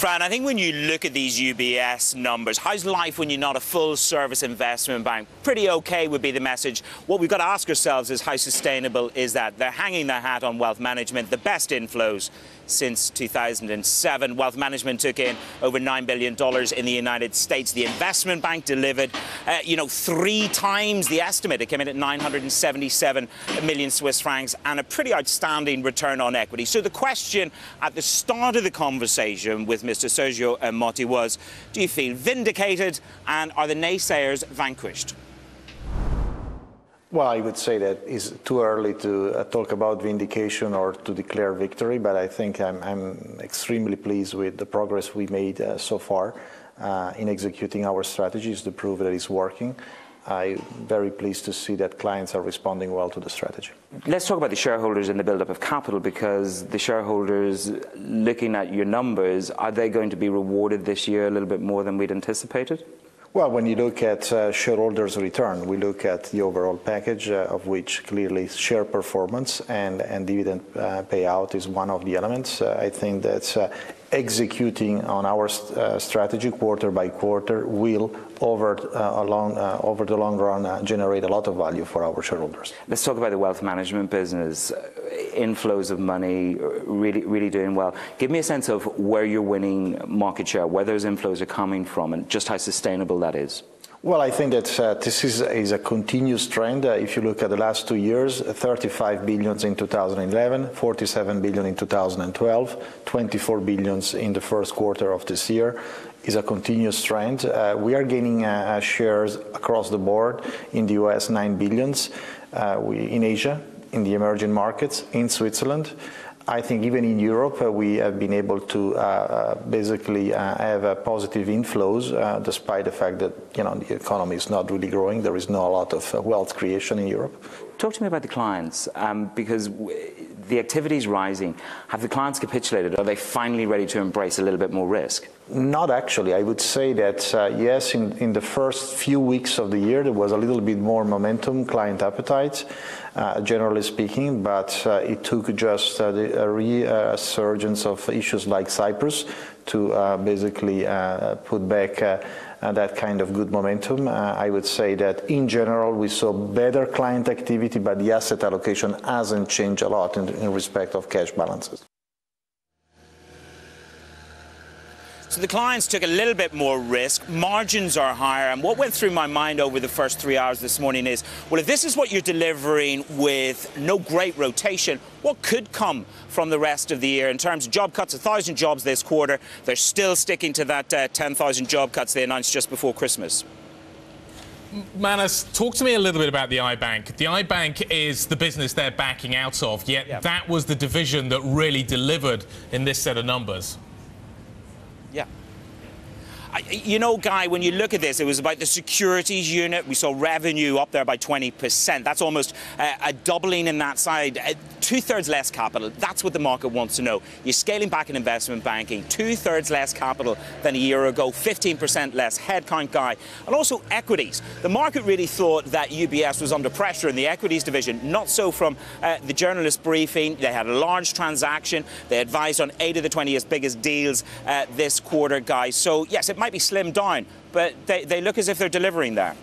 Fran, I think when you look at these UBS numbers, how's life when you're not a full-service investment bank? Pretty okay would be the message. What we've got to ask ourselves is how sustainable is that? They're hanging their hat on wealth management, the best inflows since 2007. Wealth management took in over $9 billion in the United States. The investment bank delivered, 3 times the estimate. It came in at 977 million Swiss francs and a pretty outstanding return on equity. So the question at the start of the conversation with Mr. Sergio Ermotti was, do you feel vindicated and are the naysayers vanquished? Well, I would say that it's too early to talk about vindication or to declare victory, but I think I'm extremely pleased with the progress we made so far in executing our strategies to prove that it's working. I'm very pleased to see that clients are responding well to the strategy. Let's talk about the shareholders and the build-up of capital, because the shareholders, looking at your numbers, are they going to be rewarded this year a little bit more than we'd anticipated? Well, when you look at shareholders' return, we look at the overall package, of which clearly share performance and dividend payout is one of the elements. I think that executing on our strategy quarter by quarter will, over the long run, generate a lot of value for our shareholders. Let's talk about the wealth management business. Inflows of money, really doing well. Give me a sense of where you're winning market share, where those inflows are coming from, and just how sustainable that is. Well, I think that this is a continuous trend. If you look at the last 2 years, 35 billion in 2011, 47 billion in 2012, 24 billion in the first quarter of this year is a continuous trend. We are gaining shares across the board in the US, 9 billion, in Asia, in the emerging markets, in Switzerland. I think even in Europe, we have been able to basically have positive inflows, despite the fact that the economy is not really growing. There is not a lot of wealth creation in Europe. Talk to me about the clients, because the activity is rising. Have the clients capitulated? Are they finally ready to embrace a little bit more risk? Not actually. I would say that, yes, in the first few weeks of the year, there was a little bit more momentum, client appetite, generally speaking, but it took just a resurgence of issues like Cyprus to basically put back that kind of good momentum. I would say that in general we saw better client activity, but the asset allocation hasn't changed a lot in respect of cash balances. So the clients took a little bit more risk, margins are higher, and what went through my mind over the first 3 hours this morning is, well, if this is what you're delivering with no great rotation, what could come from the rest of the year in terms of job cuts? 1,000 jobs this quarter. They're still sticking to that 10,000 job cuts they announced just before Christmas. Manus, talk to me a little bit about the iBank. The iBank is the business they're backing out of, yet that was the division that really delivered in this set of numbers. Yeah. Guy, when you look at this, it was about the securities unit. We saw revenue up there by 20%. That's almost a doubling in that side. 2/3 less capital. That's what the market wants to know. You're scaling back in investment banking. 2/3 less capital than a year ago. 15% less headcount, Guy. And also equities. The market really thought that UBS was under pressure in the equities division. Not so from the journalist briefing. They had a large transaction. They advised on 8 of the 20th biggest deals this quarter, Guy. So, yes, it might be slimmed down, but they look as if they're delivering there.